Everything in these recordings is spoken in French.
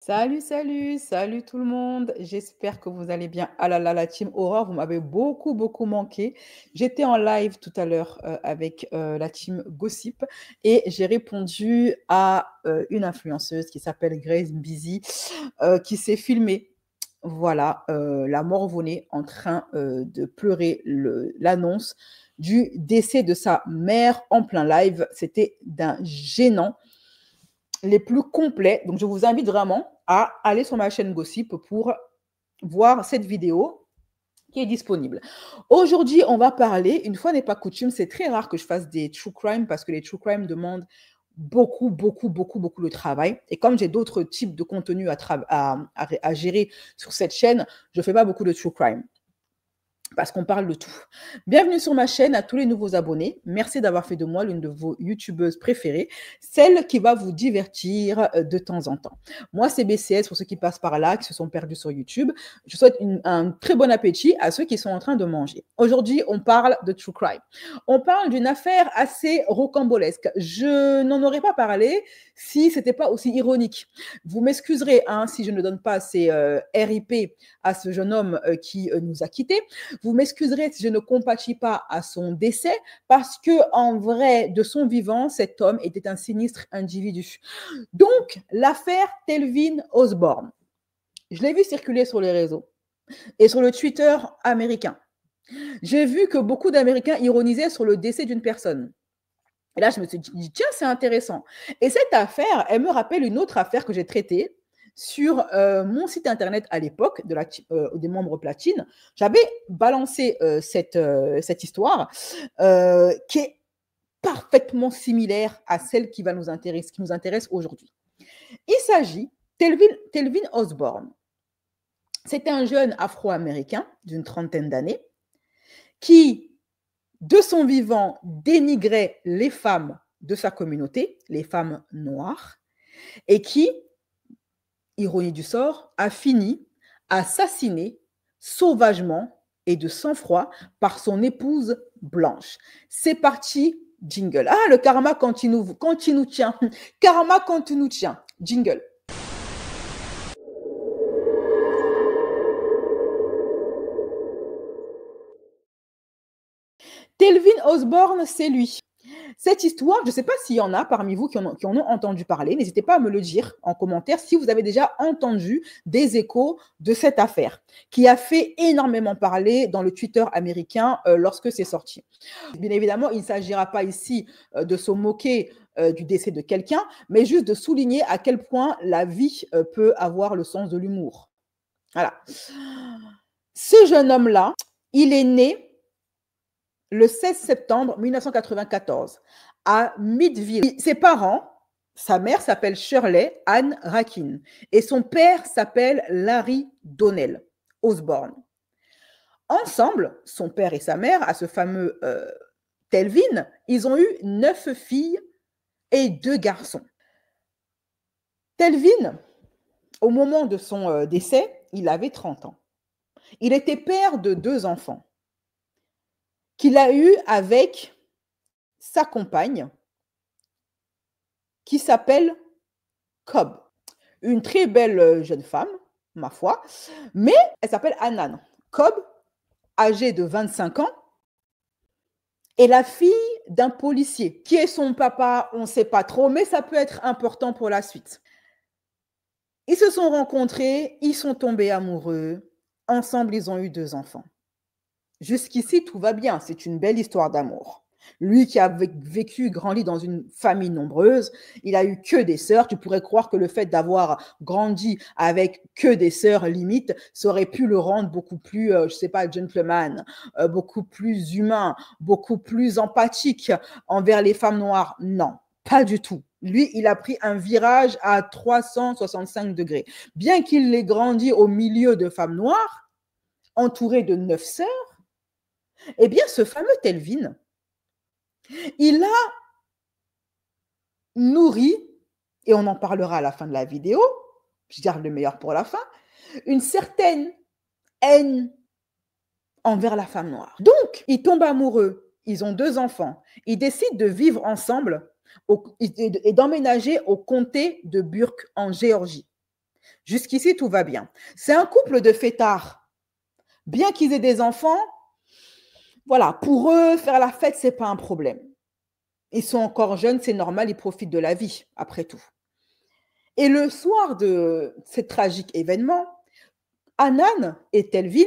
Salut, salut, salut tout le monde. J'espère que vous allez bien. Ah là là, la team Aurore, vous m'avez beaucoup, beaucoup manqué. J'étais en live tout à l'heure avec la team Gossip et j'ai répondu à une influenceuse qui s'appelle Grace Busy qui s'est filmée. Voilà, la morve-au-nez en train de pleurer l'annonce du décès de sa mère en plein live. C'était d'un gênant les plus complets. Donc, je vous invite vraiment à aller sur ma chaîne Gossip pour voir cette vidéo qui est disponible. Aujourd'hui, on va parler, une fois n'est pas coutume, c'est très rare que je fasse des true crime parce que les true crime demandent beaucoup, beaucoup, beaucoup, beaucoup de travail. Et comme j'ai d'autres types de contenus à gérer sur cette chaîne, je ne fais pas beaucoup de true crime parce qu'on parle de tout. Bienvenue sur ma chaîne à tous les nouveaux abonnés. Merci d'avoir fait de moi l'une de vos youtubeuses préférées, celle qui va vous divertir de temps en temps. Moi, c'est BCS pour ceux qui passent par là, qui se sont perdus sur YouTube. Je souhaite un très bon appétit à ceux qui sont en train de manger. Aujourd'hui, on parle de True Crime. On parle d'une affaire assez rocambolesque. Je n'en aurais pas parlé si ce n'était pas aussi ironique. Vous m'excuserez si je ne donne pas ces RIP à ce jeune homme qui nous a quittés. Vous m'excuserez si je ne compatis pas à son décès parce que, en vrai, de son vivant, cet homme était un sinistre individu. Donc, l'affaire Telvin Osborne, je l'ai vu circuler sur les réseaux et sur le Twitter américain. J'ai vu que beaucoup d'Américains ironisaient sur le décès d'une personne. Et là, je me suis dit, tiens, c'est intéressant. Et cette affaire, elle me rappelle une autre affaire que j'ai traitée sur mon site internet à l'époque des membres platine. J'avais balancé cette histoire qui est parfaitement similaire à celle qui nous intéresse aujourd'hui. Il s'agit Telvin Osborne. C'était un jeune afro-américain d'une trentaine d'années qui, de son vivant, dénigrait les femmes de sa communauté, les femmes noires, et qui, ironie du sort, a fini assassiné sauvagement et de sang-froid par son épouse blanche. C'est parti, jingle. Ah, le karma quand il nous tient. Karma quand il nous tient. Jingle. Telvin Osborne, c'est lui. Cette histoire, je ne sais pas s'il y en a parmi vous qui en ont entendu parler. N'hésitez pas à me le dire en commentaire si vous avez déjà entendu des échos de cette affaire qui a fait énormément parler dans le Twitter américain lorsque c'est sorti. Bien évidemment, il ne s'agira pas ici de se moquer du décès de quelqu'un, mais juste de souligner à quel point la vie peut avoir le sens de l'humour. Voilà. Ce jeune homme-là, il est né le 16 septembre 1994, à Midville. Ses parents, sa mère s'appelle Shirley Ann Rakin et son père s'appelle Larry Donnell Osborne. Ensemble, son père et sa mère, à ce fameux Telvin, ils ont eu 9 filles et 2 garçons. Telvin, au moment de son décès, il avait 30 ans. Il était père de 2 enfants qu'il a eu avec sa compagne qui s'appelle Cobb. Une très belle jeune femme, ma foi, mais elle s'appelle Anan. Cobb, âgée de 25 ans, est la fille d'un policier. Qui est son papa, on ne sait pas trop, mais ça peut être important pour la suite. Ils se sont rencontrés, ils sont tombés amoureux. Ensemble, ils ont eu 2 enfants. Jusqu'ici, tout va bien. C'est une belle histoire d'amour. Lui qui a grandi dans une famille nombreuse, il a eu que des sœurs. Tu pourrais croire que le fait d'avoir grandi avec que des sœurs, limite, ça aurait pu le rendre beaucoup plus, je sais pas, gentleman, beaucoup plus humain, beaucoup plus empathique envers les femmes noires. Non, pas du tout. Lui, il a pris un virage à 365 degrés. Bien qu'il ait grandi au milieu de femmes noires, entouré de 9 sœurs, eh bien, ce fameux Telvin, il a nourri, et on en parlera à la fin de la vidéo, je garde le meilleur pour la fin, une certaine haine envers la femme noire. Donc, ils tombent amoureux, ils ont 2 enfants, ils décident de vivre ensemble et d'emménager au comté de Burke en Géorgie. Jusqu'ici, tout va bien. C'est un couple de fêtards. Bien qu'ils aient des enfants, voilà, pour eux, faire la fête, c'est pas un problème. Ils sont encore jeunes, c'est normal, ils profitent de la vie, après tout. Et le soir de ce tragique événement, Hanan et Telvin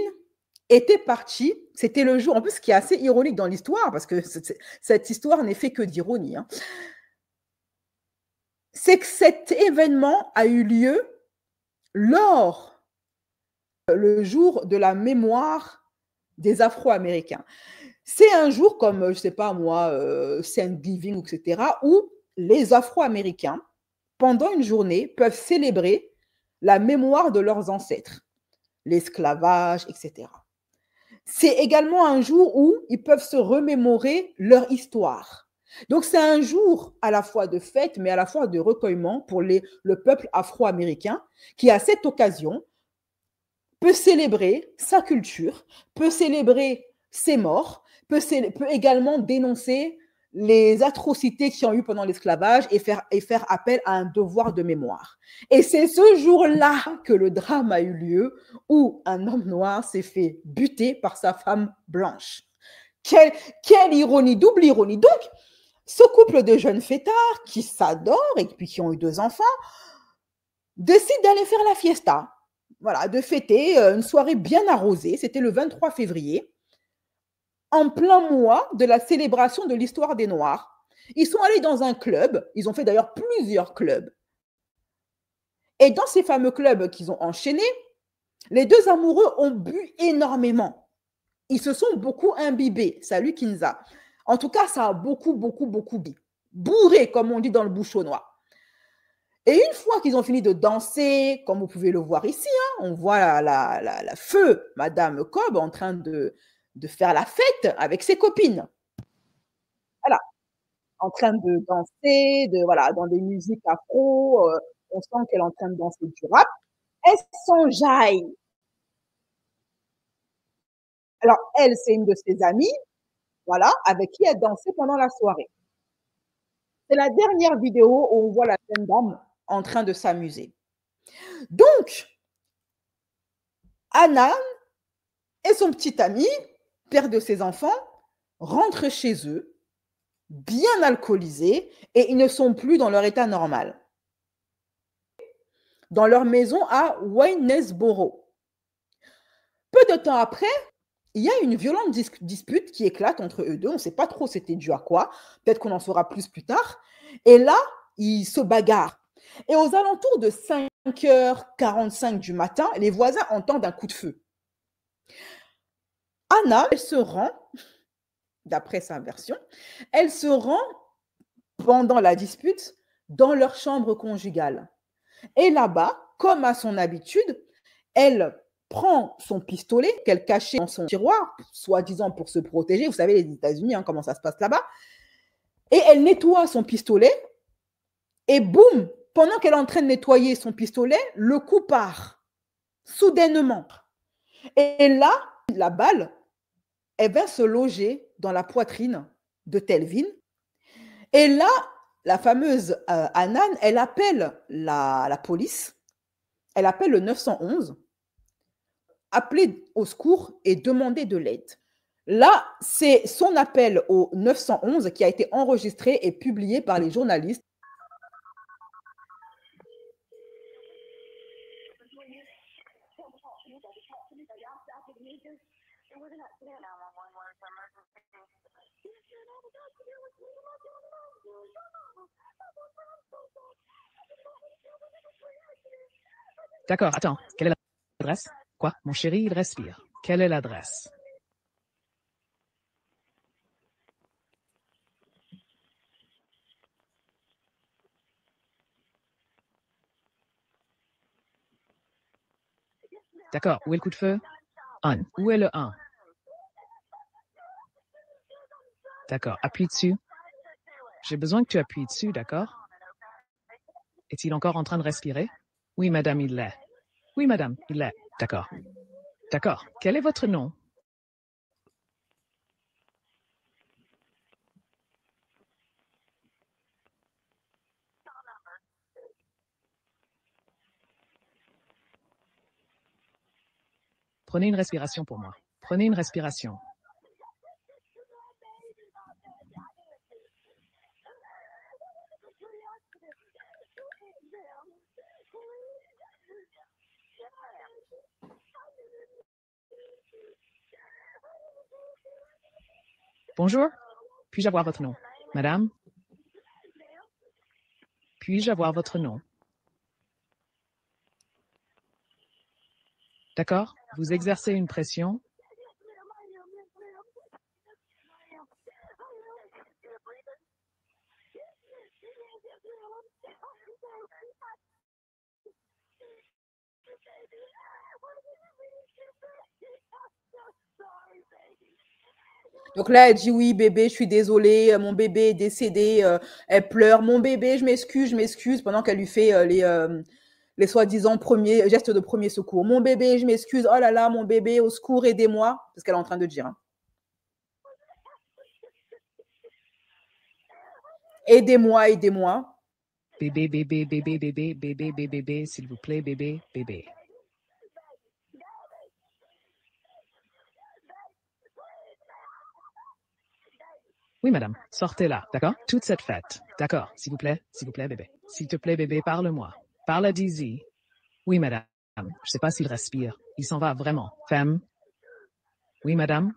étaient partis. C'était le jour, en plus, ce qui est assez ironique dans l'histoire, parce que cette histoire n'est fait que d'ironie, hein, c'est que cet événement a eu lieu lors le jour de la mémoire des Afro-Américains. C'est un jour comme, je ne sais pas moi, Thanksgiving, etc., où les Afro-Américains, pendant une journée, peuvent célébrer la mémoire de leurs ancêtres, l'esclavage, etc. C'est également un jour où ils peuvent se remémorer leur histoire. Donc c'est un jour à la fois de fête, mais à la fois de recueillement pour le peuple afro-américain qui, à cette occasion, peut célébrer sa culture, peut célébrer ses morts, peut également dénoncer les atrocités qu'il y a eu pendant l'esclavage et faire appel à un devoir de mémoire. Et c'est ce jour-là que le drame a eu lieu où un homme noir s'est fait buter par sa femme blanche. Quelle ironie, double ironie. Donc, ce couple de jeunes fêtards qui s'adorent et puis qui ont eu 2 enfants décident d'aller faire la fiesta. Voilà, de fêter une soirée bien arrosée. C'était le 23 février, en plein mois de la célébration de l'histoire des Noirs. Ils sont allés dans un club. Ils ont fait d'ailleurs plusieurs clubs. Et dans ces fameux clubs qu'ils ont enchaînés, les deux amoureux ont bu énormément. Ils se sont beaucoup imbibés. Salut Kinza. En tout cas, ça a beaucoup, beaucoup, beaucoup bu. Bourré, comme on dit dans le bouchonnois. Et une fois qu'ils ont fini de danser, comme vous pouvez le voir ici, hein, on voit la feu Madame Cobb en train de faire la fête avec ses copines. Voilà, en train de danser, voilà, dans des musiques afro. On sent qu'elle est en train de danser du rap. Elles s'enjaillent. Alors, elle, c'est une de ses amies, voilà, avec qui elle dansait pendant la soirée. C'est la dernière vidéo où on voit la jeune dame en train de s'amuser. Donc, Anna et son petit ami, père de ses enfants, rentrent chez eux, bien alcoolisés, et ils ne sont plus dans leur état normal. Dans leur maison à Waynesboro. Peu de temps après, il y a une violente dispute qui éclate entre eux deux. On ne sait pas trop c'était dû à quoi. Peut-être qu'on en saura plus tard. Et là, ils se bagarrent. Et aux alentours de 5h45 du matin, les voisins entendent un coup de feu. Anna, elle se rend, d'après sa version, elle se rend pendant la dispute dans leur chambre conjugale. Et là-bas, comme à son habitude, elle prend son pistolet qu'elle cachait dans son tiroir, soi-disant pour se protéger. Vous savez, les États-Unis, hein, comment ça se passe là-bas. Et elle nettoie son pistolet. Et boum, pendant qu'elle est en train de nettoyer son pistolet, le coup part. Soudainement. Et là, la balle, elle vient se loger dans la poitrine de Telvin. Et là, la fameuse Anan, elle appelle la police. Elle appelle le 911, appeler au secours et demander de l'aide. Là, c'est son appel au 911 qui a été enregistré et publié par les journalistes. D'accord, attends, quelle est l'adresse? Quoi? Mon chéri, il respire. Quelle est l'adresse? D'accord, où est le coup de feu? 1. Où est le 1? D'accord, appuie dessus. J'ai besoin que tu appuies dessus, d'accord? Est-il encore en train de respirer? Oui, madame, il l'est. Oui, madame, il l'est. D'accord. D'accord. Quel est votre nom? Prenez une respiration pour moi. Prenez une respiration. Bonjour. Puis-je avoir votre nom? Madame? Puis-je avoir votre nom? D'accord? Vous exercez une pression. Donc là, elle dit oui, bébé, je suis désolée, mon bébé est décédé, elle pleure, mon bébé, je m'excuse, pendant qu'elle lui fait les soi-disant premiers gestes de premier secours. Mon bébé, je m'excuse, oh là là, mon bébé, au secours, aidez-moi, c'est ce qu'elle est en train de dire. Hein. Aidez-moi, aidez-moi. Bébé, bébé, bébé, bébé, bébé, bébé, bébé, s'il vous plaît, bébé, bébé. Oui, madame, sortez là, d'accord? Toute cette fête. D'accord, s'il vous plaît, bébé. S'il te plaît, bébé, parle-moi. Parle à Dizzy. Oui, madame. Je sais pas s'il respire. Il s'en va vraiment. Femme. Oui, madame.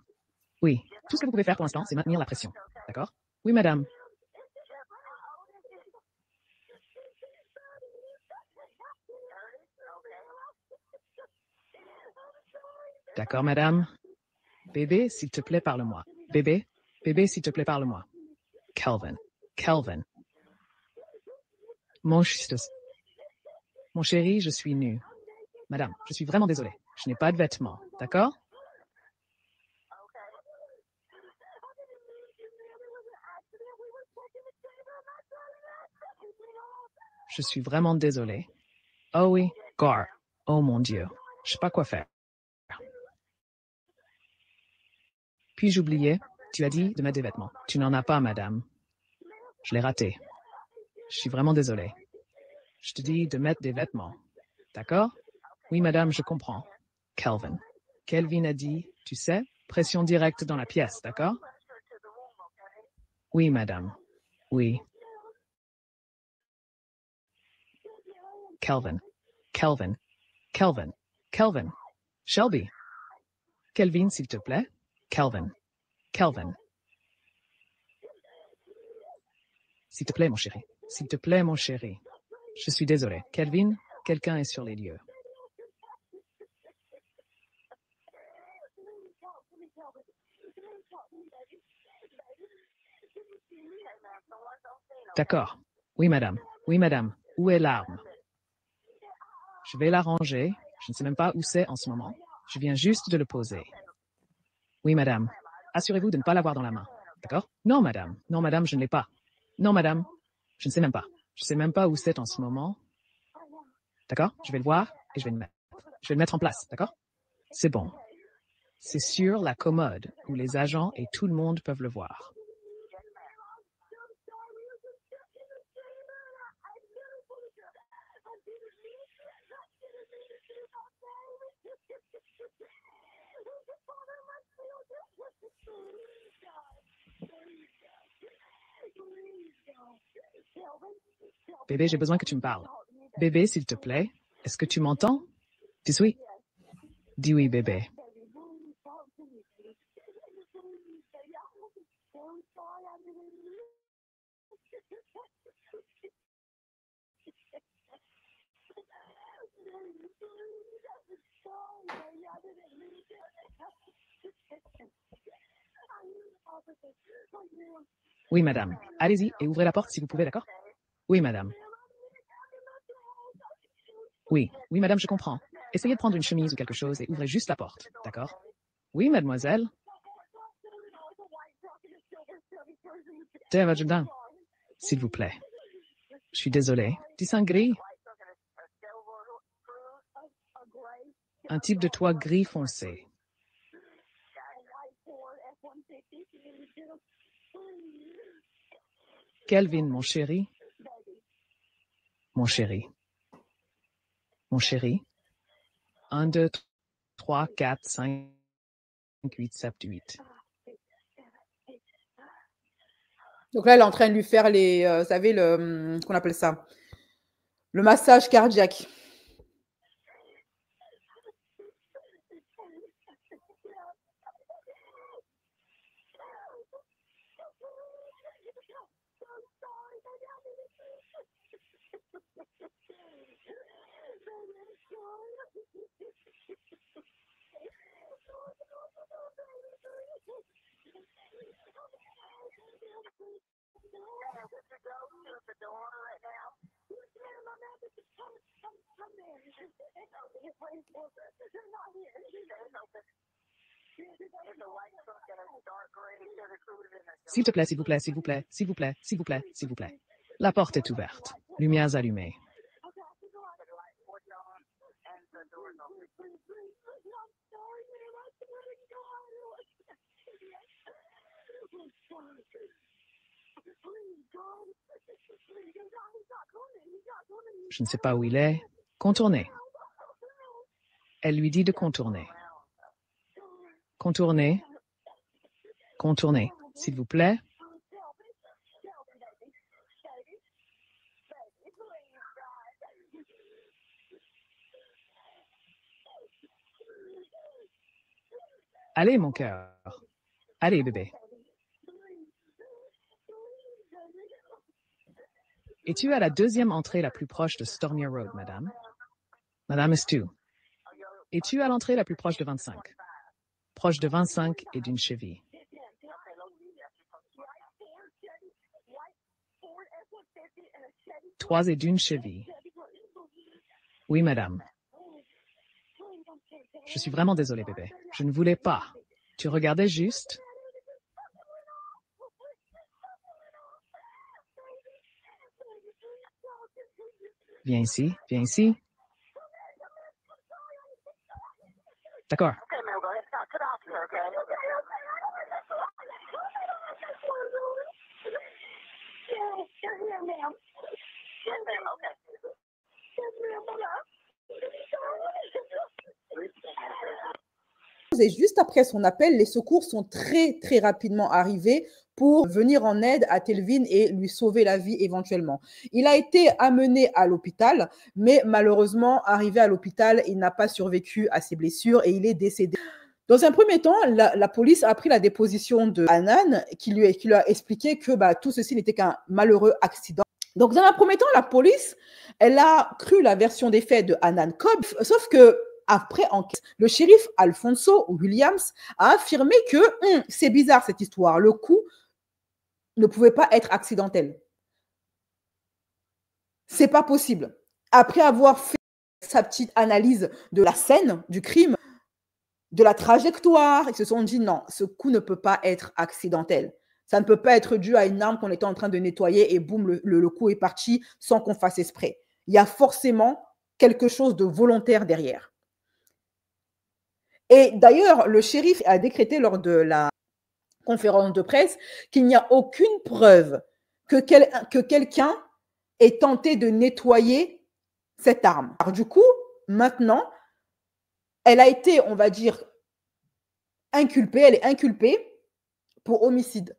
Oui. Tout ce que vous pouvez faire pour l'instant, c'est maintenir la pression. D'accord? Oui, madame. D'accord, madame. Bébé, s'il te plaît, parle-moi. Bébé, bébé, s'il te plaît, parle-moi. Calvin. Calvin. Mon chéri, je suis nu. Madame, je suis vraiment désolée. Je n'ai pas de vêtements. D'accord? Je suis vraiment désolée. Oh oui, Gar. Oh mon Dieu. Je sais pas quoi faire. Puis-je oublier? Tu as dit de mettre des vêtements. Tu n'en as pas, madame. Je l'ai raté. Je suis vraiment désolée. Je te dis de mettre des vêtements. D'accord? Oui, madame, je comprends. Calvin. Kelvin a dit, tu sais, pression directe dans la pièce, d'accord? Oui, madame. Oui. Calvin. Calvin. Calvin. Calvin. Shelby. Kelvin, s'il te plaît. Calvin. Calvin. S'il te plaît, mon chéri. S'il te plaît, mon chéri. Je suis désolé. Kelvin, quelqu'un est sur les lieux. D'accord. Oui, madame. Oui, madame. Où est l'arme? Je vais la ranger. Je ne sais même pas où c'est en ce moment. Je viens juste de le poser. Oui, madame. Assurez-vous de ne pas l'avoir dans la main. D'accord? Non, madame. Non, madame, je ne l'ai pas. Non, madame. Je ne sais même pas. Je ne sais même pas où c'est en ce moment. D'accord? Je vais le voir et je vais le mettre. Je vais le mettre en place. D'accord? C'est bon. C'est sur la commode où les agents et tout le monde peuvent le voir. Bébé, j'ai besoin que tu me parles. Bébé, s'il te plaît, est-ce que tu m'entends? Dis oui. Dis oui, bébé. Oui, madame. Allez-y et ouvrez la porte si vous pouvez, d'accord? Oui, madame. Oui, oui, madame, je comprends. Essayez de prendre une chemise ou quelque chose et ouvrez juste la porte, d'accord? Oui, mademoiselle. S'il vous plaît. Je suis désolée. Du sang gris? Un type de toit gris foncé. Kelvin, mon chéri. Mon chéri. Mon chéri. 1, 2, 3. 3, 4, 5, 8, 7, 8. Donc là, elle est en train de lui faire les, vous savez, qu'on appelle ça, le massage cardiaque. S'il te plaît, s'il vous plaît, s'il vous plaît, s'il vous plaît, s'il vous plaît, s'il vous plaît. La porte est ouverte. Lumières allumées. Je ne sais pas où il est. Contournez. Elle lui dit de contourner. Contournez. Contournez, s'il vous plaît. Allez, mon cœur. Allez, bébé. Es-tu à la deuxième entrée la plus proche de Stormier Road, madame? Madame Estu. Es-tu à l'entrée la plus proche de 25? Proche de 25 et d'une cheville. Trois et d'une cheville. Oui, madame. Je suis vraiment désolée, bébé. Je ne voulais pas. Tu regardais juste? Viens ici, viens ici. D'accord. Et juste après son appel, les secours sont très, très rapidement arrivés pour venir en aide à Telvin et lui sauver la vie éventuellement. Il a été amené à l'hôpital, mais malheureusement, arrivé à l'hôpital, il n'a pas survécu à ses blessures et il est décédé. Dans un premier temps, la police a pris la déposition de Hanan qui lui a expliqué que tout ceci n'était qu'un malheureux accident. Donc, dans un premier temps, la police, elle a cru la version des faits de Hanan Cobb, sauf que après enquête, le shérif Alfonso Williams a affirmé que c'est bizarre cette histoire, le coup ne pouvait pas être accidentel. C'est pas possible. Après avoir fait sa petite analyse de la scène du crime, de la trajectoire, ils se sont dit non, ce coup ne peut pas être accidentel. Ça ne peut pas être dû à une arme qu'on était en train de nettoyer et boum, le coup est parti sans qu'on fasse exprès. Il y a forcément quelque chose de volontaire derrière. Et d'ailleurs, le shérif a décrété lors de la conférence de presse qu'il n'y a aucune preuve que quelqu'un ait tenté de nettoyer cette arme. Alors du coup, maintenant, elle a été, on va dire, inculpée, elle est inculpée pour homicide.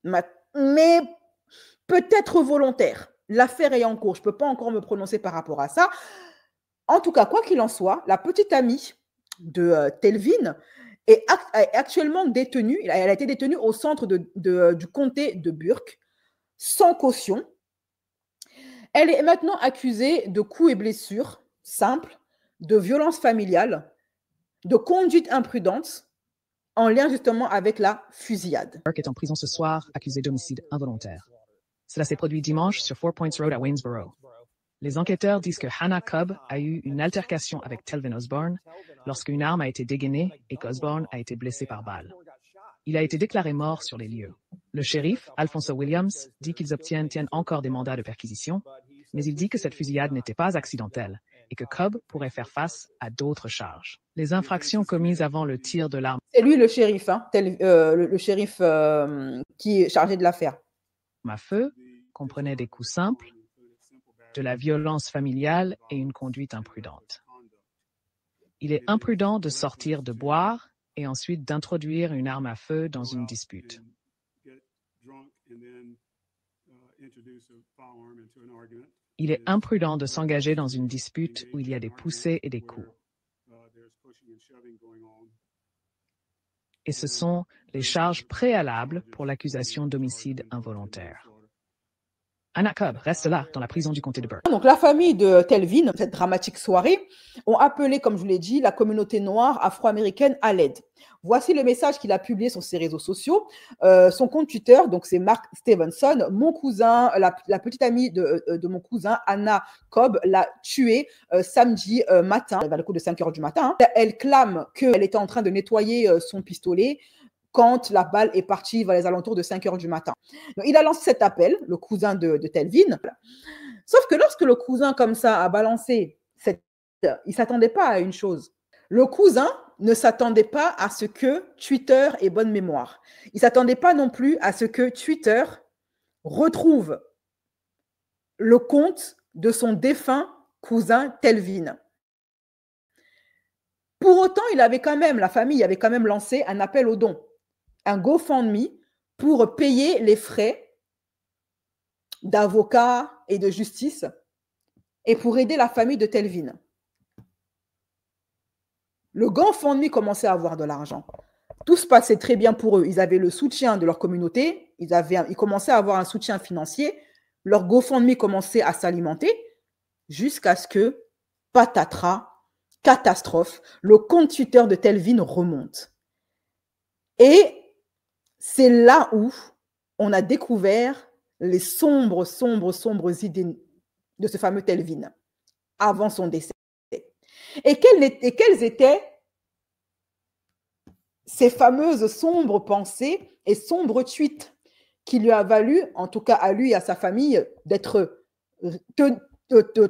Mais peut-être volontaire. L'affaire est en cours. Je ne peux pas encore me prononcer par rapport à ça. En tout cas, quoi qu'il en soit, la petite amie de Telvin est actuellement détenue. Elle a été détenue au centre du comté de Burke, sans caution. Elle est maintenant accusée de coups et blessures simples, de violence familiale, de conduite imprudente, en lien justement avec la fusillade. Burke est en prison ce soir, accusé d'homicide involontaire. Cela s'est produit dimanche sur Four Points Road à Waynesboro. Les enquêteurs disent que Hannah Cobb a eu une altercation avec Telvin Osborne lorsqu'une arme a été dégainée et qu'Osborne a été blessé par balle. Il a été déclaré mort sur les lieux. Le shérif, Alfonso Williams, dit qu'ils obtiennent encore des mandats de perquisition, mais il dit que cette fusillade n'était pas accidentelle et que Cobb pourrait faire face à d'autres charges. Les infractions commises avant le tir de l'arme... C'est lui le shérif, hein, le shérif qui est chargé de l'affaire. À feu comprenait des coups simples, de la violence familiale et une conduite imprudente. Il est imprudent de sortir de boire et ensuite d'introduire une arme à feu dans une dispute. Il est imprudent de s'engager dans une dispute où il y a des poussées et des coups. Et ce sont les charges préalables pour l'accusation d'homicide involontaire. Anna Cobb reste là, dans la prison du comté de Burke. Donc, la famille de Telvin, cette dramatique soirée, ont appelé, comme je vous l'ai dit, la communauté noire afro-américaine à l'aide. Voici le message qu'il a publié sur ses réseaux sociaux. Son compte Twitter, donc c'est Mark Stevenson. Mon cousin, la petite amie de mon cousin, Anna Cobb, l'a tué samedi matin, vers le coup de 5 h du matin. Elle clame qu'elle était en train de nettoyer son pistolet quand la balle est partie vers les alentours de 5 h du matin. Donc, il a lancé cet appel, le cousin de Telvin. Sauf que lorsque le cousin, comme ça, a balancé, il ne s'attendait pas à une chose. Le cousin ne s'attendait pas à ce que Twitter ait bonne mémoire. Il ne s'attendait pas non plus à ce que Twitter retrouve le compte de son défunt cousin Telvin. Pour autant, la famille avait quand même lancé un appel aux dons, un GoFundMe pour payer les frais d'avocat et de justice et pour aider la famille de Telvin. Le GoFundMe commençait à avoir de l'argent. Tout se passait très bien pour eux. Ils avaient le soutien de leur communauté. Ils commençaient à avoir un soutien financier. Leur GoFundMe commençait à s'alimenter jusqu'à ce que, patatras, catastrophe, le compte Twitter de Telvin remonte. Et c'est là où on a découvert les sombres idées de ce fameux Telvin avant son décès. Et quelles étaient ces fameuses sombres pensées et sombres tweets qui lui a valu, en tout cas à lui et à sa famille, d'être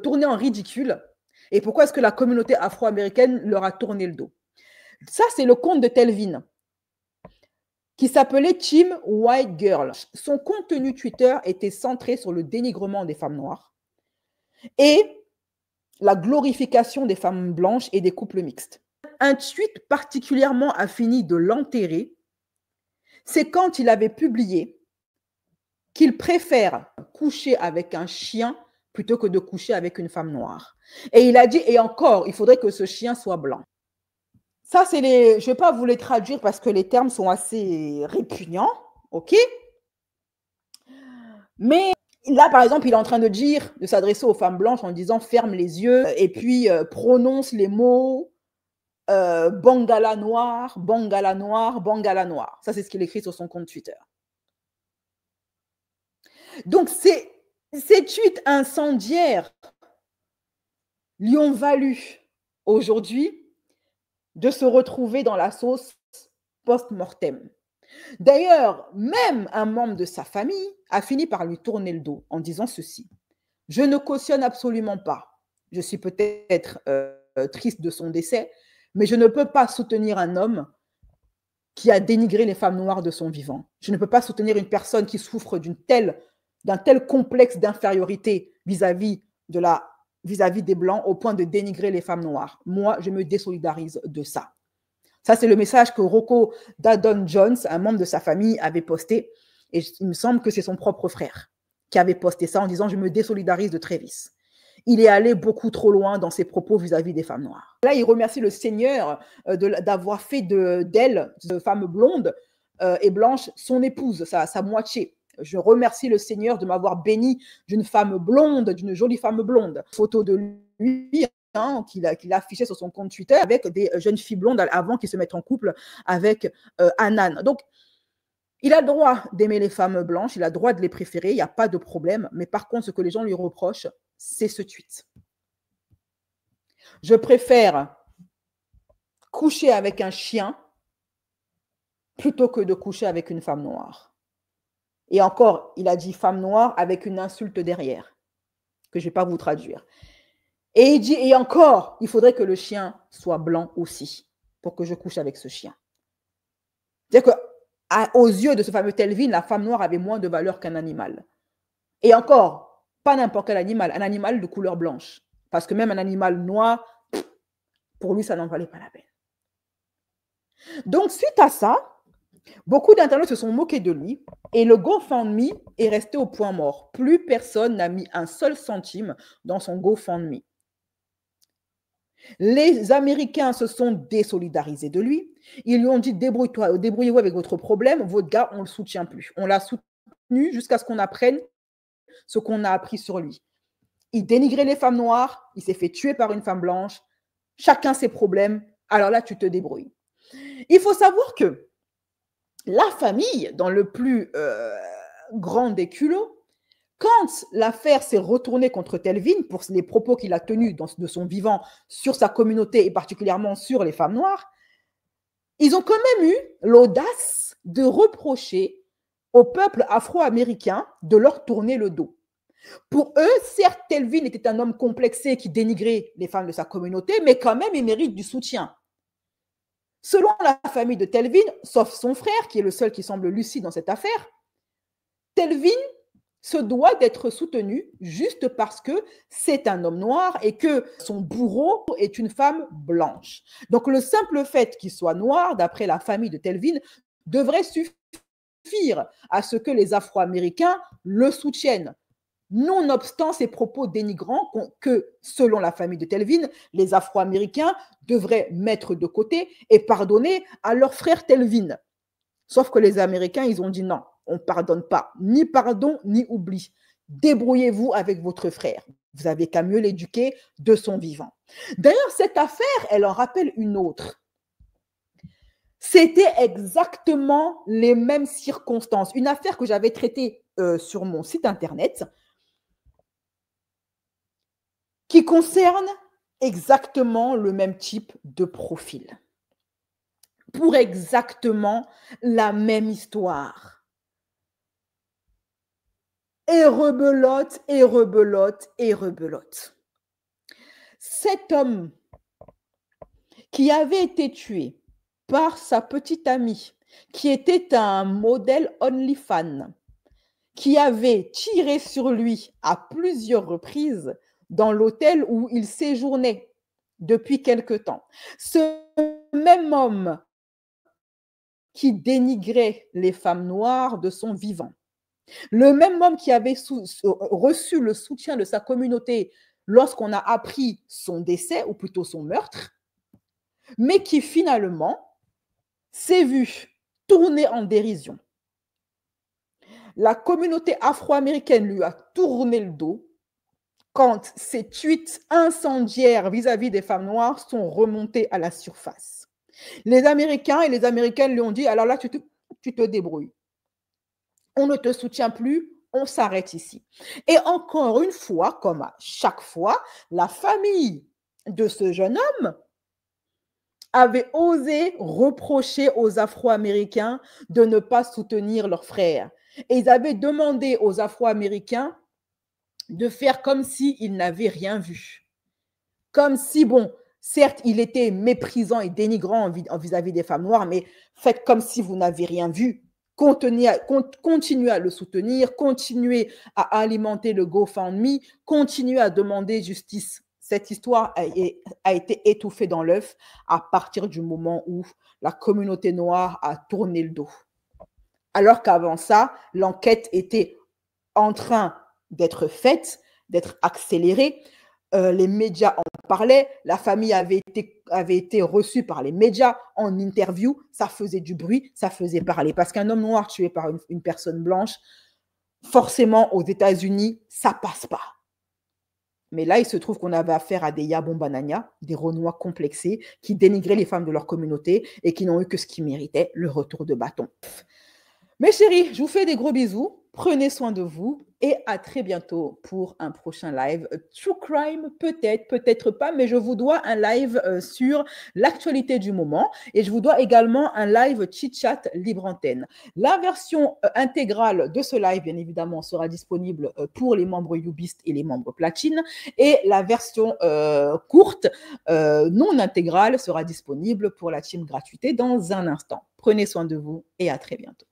tourné en ridicule. Et pourquoi est-ce que la communauté afro-américaine leur a tourné le dos? Ça, c'est le compte de Telvin, qui s'appelait Team White Girl. Son contenu Twitter était centré sur le dénigrement des femmes noires et la glorification des femmes blanches et des couples mixtes. Un tweet particulièrement a fini de l'enterrer, c'est quand il avait publié qu'il préfère coucher avec un chien plutôt que de coucher avec une femme noire. Et il a dit, et encore, il faudrait que ce chien soit blanc. Ça, je ne vais pas vous les traduire parce que les termes sont assez répugnants, ok? Mais là, par exemple, il est en train de s'adresser aux femmes blanches en disant « ferme les yeux » et puis prononce les mots Bangala noir, Bangala noir, Bangala noir. Ça, c'est ce qu'il écrit sur son compte Twitter. Donc, ces tweets incendiaires lui ont valu aujourd'hui de se retrouver dans la sauce post-mortem. D'ailleurs, même un membre de sa famille a fini par lui tourner le dos en disant ceci. « Je ne cautionne absolument pas. Je suis peut-être triste de son décès, mais je ne peux pas soutenir un homme qui a dénigré les femmes noires de son vivant. Je ne peux pas soutenir une personne qui souffre d'un tel complexe d'infériorité vis-à-vis des Blancs au point de dénigrer les femmes noires. Moi, je me désolidarise de ça. » Ça, c'est le message que Rocco Dadon Jones, un membre de sa famille, avait posté. Et il me semble que c'est son propre frère qui avait posté ça en disant « Je me désolidarise de Travis ». Il est allé beaucoup trop loin dans ses propos vis-à-vis des femmes noires. Là, il remercie le Seigneur d'avoir fait d'elle, de femme blonde et blanche, son épouse, sa moitié. Je remercie le Seigneur de m'avoir béni d'une femme blonde, d'une jolie femme blonde. Photo de lui qu'il a affiché sur son compte Twitter avec des jeunes filles blondes avant qu'ils se mettent en couple avec Anan. Donc, il a le droit d'aimer les femmes blanches, il a le droit de les préférer, il n'y a pas de problème. Mais par contre, ce que les gens lui reprochent, c'est ce tweet. Je préfère coucher avec un chien plutôt que de coucher avec une femme noire. Et encore, il a dit femme noire avec une insulte derrière, que je ne vais pas vous traduire. Et il dit, et encore, il faudrait que le chien soit blanc aussi, pour que je couche avec ce chien. C'est-à-dire qu'aux yeux de ce fameux Telvin, la femme noire avait moins de valeur qu'un animal. Et encore, pas n'importe quel animal, un animal de couleur blanche. Parce que même un animal noir, Pour lui, ça n'en valait pas la peine. Donc, suite à ça, beaucoup d'internautes se sont moqués de lui et le GoFundMe est resté au point mort. Plus personne n'a mis un seul centime dans son GoFundMe. Les Américains se sont désolidarisés de lui. Ils lui ont dit débrouillez-vous avec votre problème, votre gars, on ne le soutient plus. On l'a soutenu jusqu'à ce qu'on apprenne ce qu'on a appris sur lui. Il dénigrait les femmes noires, il s'est fait tuer par une femme blanche, chacun ses problèmes, alors là, tu te débrouilles. Il faut savoir que la famille, dans le plus grand des culots, quand l'affaire s'est retournée contre Telvin pour les propos qu'il a tenus de son vivant sur sa communauté et particulièrement sur les femmes noires, ils ont quand même eu l'audace de reprocher au peuple afro-américain de leur tourner le dos. Pour eux, certes, Telvin était un homme complexé qui dénigrait les femmes de sa communauté, mais quand même, il mérite du soutien. Selon la famille de Telvin, sauf son frère, qui est le seul qui semble lucide dans cette affaire, Telvin se doit d'être soutenu juste parce que c'est un homme noir et que son bourreau est une femme blanche. Donc, le simple fait qu'il soit noir, d'après la famille de Telvin, devrait suffire à ce que les Afro-Américains le soutiennent. Nonobstant ces propos dénigrants que, selon la famille de Telvin, les Afro-Américains devraient mettre de côté et pardonner à leur frère Telvin. Sauf que les Américains, ils ont dit non, on ne pardonne pas, ni pardon, ni oubli. Débrouillez-vous avec votre frère. Vous n'avez qu'à mieux l'éduquer de son vivant. D'ailleurs, cette affaire, elle en rappelle une autre. C'était exactement les mêmes circonstances. Une affaire que j'avais traitée sur mon site internet qui concerne exactement le même type de profil. Pour exactement la même histoire. Et rebelote, et rebelote, et rebelote. Cet homme qui avait été tué par sa petite amie, qui était un modèle OnlyFans, qui avait tiré sur lui à plusieurs reprises dans l'hôtel où il séjournait depuis quelque temps. Ce même homme qui dénigrait les femmes noires de son vivant. Le même homme qui avait reçu le soutien de sa communauté lorsqu'on a appris son décès, ou plutôt son meurtre, mais qui finalement s'est vu tourner en dérision. La communauté afro-américaine lui a tourné le dos quand ses tweets incendiaires vis-à-vis des femmes noires sont remontés à la surface. Les Américains et les Américaines lui ont dit, alors là, tu te débrouilles. On ne te soutient plus, on s'arrête ici. Et encore une fois, comme à chaque fois, la famille de ce jeune homme avait osé reprocher aux Afro-Américains de ne pas soutenir leur frère. Et ils avaient demandé aux Afro-Américains de faire comme s'ils n'avaient rien vu. Comme si, bon, certes, il était méprisant et dénigrant vis-à-vis des femmes noires, mais faites comme si vous n'avez rien vu. Continuez à le soutenir, continuez à alimenter le GoFundMe, continuez à demander justice. Cette histoire a été étouffée dans l'œuf à partir du moment où la communauté noire a tourné le dos. Alors qu'avant ça, l'enquête était en train d'être faite, d'être accélérée. Les médias en parlaient, la famille avait été reçue par les médias en interview, ça faisait du bruit, ça faisait parler. Parce qu'un homme noir tué par une personne blanche, forcément aux États-Unis, ça passe pas. Mais là, il se trouve qu'on avait affaire à des Yabombanania, des Renois complexés, qui dénigraient les femmes de leur communauté et qui n'ont eu que ce qu'ils méritaient, le retour de bâton. Mes chéris, je vous fais des gros bisous. Prenez soin de vous et à très bientôt pour un prochain live. True Crime, peut-être, peut-être pas, mais je vous dois un live sur l'actualité du moment et je vous dois également un live chit-chat libre antenne. La version intégrale de ce live, bien évidemment, sera disponible pour les membres Youbist et les membres Platine et la version courte, non intégrale, sera disponible pour la team gratuité dans un instant. Prenez soin de vous et à très bientôt.